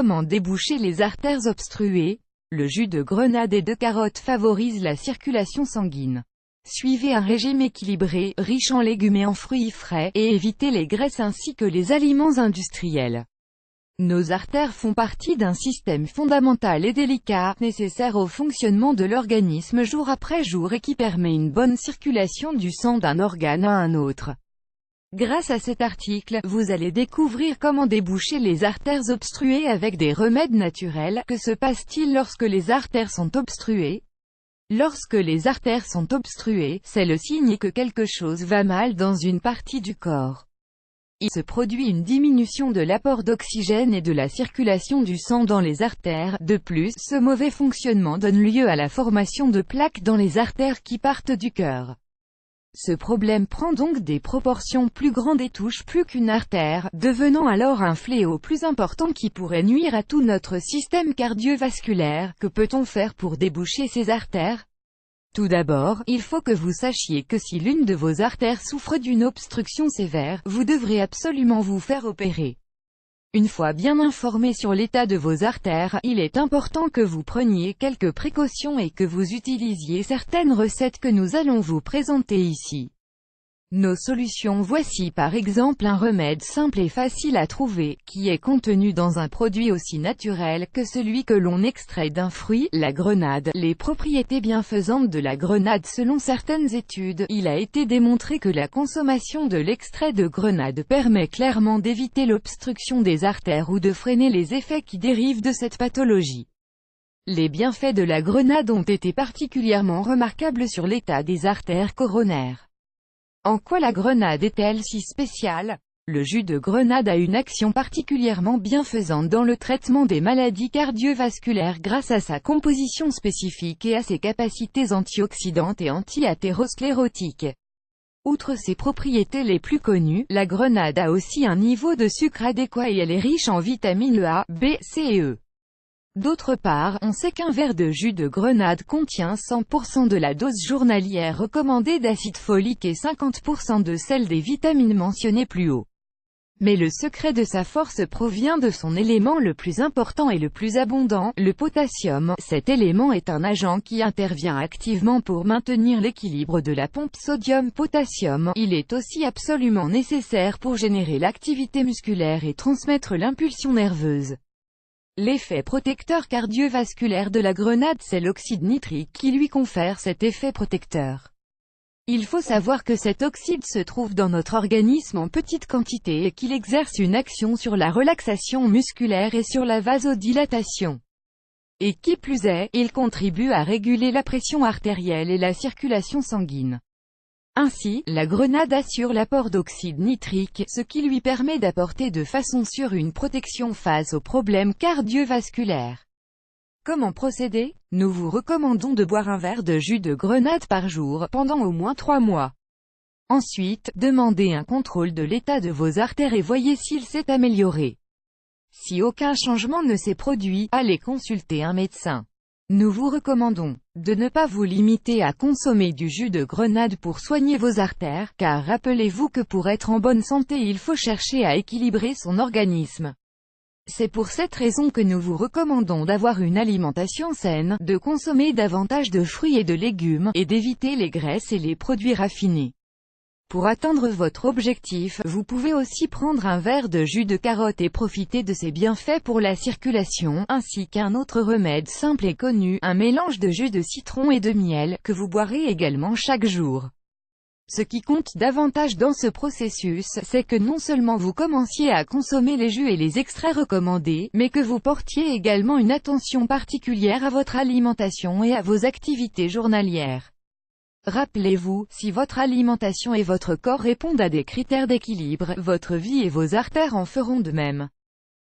Comment déboucher les artères obstruées? Le jus de grenade et de carotte favorise la circulation sanguine. Suivez un régime équilibré, riche en légumes et en fruits frais, et évitez les graisses ainsi que les aliments industriels. Nos artères font partie d'un système fondamental et délicat, nécessaire au fonctionnement de l'organisme jour après jour et qui permet une bonne circulation du sang d'un organe à un autre. Grâce à cet article, vous allez découvrir comment déboucher les artères obstruées avec des remèdes naturels. Que se passe-t-il lorsque les artères sont obstruées? Lorsque les artères sont obstruées, c'est le signe que quelque chose va mal dans une partie du corps. Il se produit une diminution de l'apport d'oxygène et de la circulation du sang dans les artères. De plus, ce mauvais fonctionnement donne lieu à la formation de plaques dans les artères qui partent du cœur. Ce problème prend donc des proportions plus grandes et touche plus qu'une artère, devenant alors un fléau plus important qui pourrait nuire à tout notre système cardiovasculaire. Que peut-on faire pour déboucher ces artères? Tout d'abord, il faut que vous sachiez que si l'une de vos artères souffre d'une obstruction sévère, vous devrez absolument vous faire opérer. Une fois bien informé sur l'état de vos artères, il est important que vous preniez quelques précautions et que vous utilisiez certaines recettes que nous allons vous présenter ici. Nos solutions: voici par exemple un remède simple et facile à trouver, qui est contenu dans un produit aussi naturel que celui que l'on extrait d'un fruit, la grenade. Les propriétés bienfaisantes de la grenade. Selon certaines études, il a été démontré que la consommation de l'extrait de grenade permet clairement d'éviter l'obstruction des artères ou de freiner les effets qui dérivent de cette pathologie. Les bienfaits de la grenade ont été particulièrement remarquables sur l'état des artères coronaires. En quoi la grenade est-elle si spéciale? Le jus de grenade a une action particulièrement bienfaisante dans le traitement des maladies cardiovasculaires grâce à sa composition spécifique et à ses capacités antioxydantes et anti-athérosclérotiques. Outre ses propriétés les plus connues, la grenade a aussi un niveau de sucre adéquat et elle est riche en vitamines A, B, C et E. D'autre part, on sait qu'un verre de jus de grenade contient 100% de la dose journalière recommandée d'acide folique et 50% de celle des vitamines mentionnées plus haut. Mais le secret de sa force provient de son élément le plus important et le plus abondant, le potassium. Cet élément est un agent qui intervient activement pour maintenir l'équilibre de la pompe sodium-potassium. Il est aussi absolument nécessaire pour générer l'activité musculaire et transmettre l'impulsion nerveuse. L'effet protecteur cardiovasculaire de la grenade, c'est l'oxyde nitrique qui lui confère cet effet protecteur. Il faut savoir que cet oxyde se trouve dans notre organisme en petite quantité et qu'il exerce une action sur la relaxation musculaire et sur la vasodilatation. Et qui plus est, il contribue à réguler la pression artérielle et la circulation sanguine. Ainsi, la grenade assure l'apport d'oxyde nitrique, ce qui lui permet d'apporter de façon sûre une protection face aux problèmes cardiovasculaires. Comment procéder? Nous vous recommandons de boire un verre de jus de grenade par jour, pendant au moins 3 mois. Ensuite, demandez un contrôle de l'état de vos artères et voyez s'il s'est amélioré. Si aucun changement ne s'est produit, allez consulter un médecin. Nous vous recommandons de ne pas vous limiter à consommer du jus de grenade pour soigner vos artères, car rappelez-vous que pour être en bonne santé il faut chercher à équilibrer son organisme. C'est pour cette raison que nous vous recommandons d'avoir une alimentation saine, de consommer davantage de fruits et de légumes, et d'éviter les graisses et les produits raffinés. Pour atteindre votre objectif, vous pouvez aussi prendre un verre de jus de carotte et profiter de ses bienfaits pour la circulation, ainsi qu'un autre remède simple et connu, un mélange de jus de citron et de miel, que vous boirez également chaque jour. Ce qui compte davantage dans ce processus, c'est que non seulement vous commenciez à consommer les jus et les extraits recommandés, mais que vous portiez également une attention particulière à votre alimentation et à vos activités journalières. Rappelez-vous, si votre alimentation et votre corps répondent à des critères d'équilibre, votre vie et vos artères en feront de même.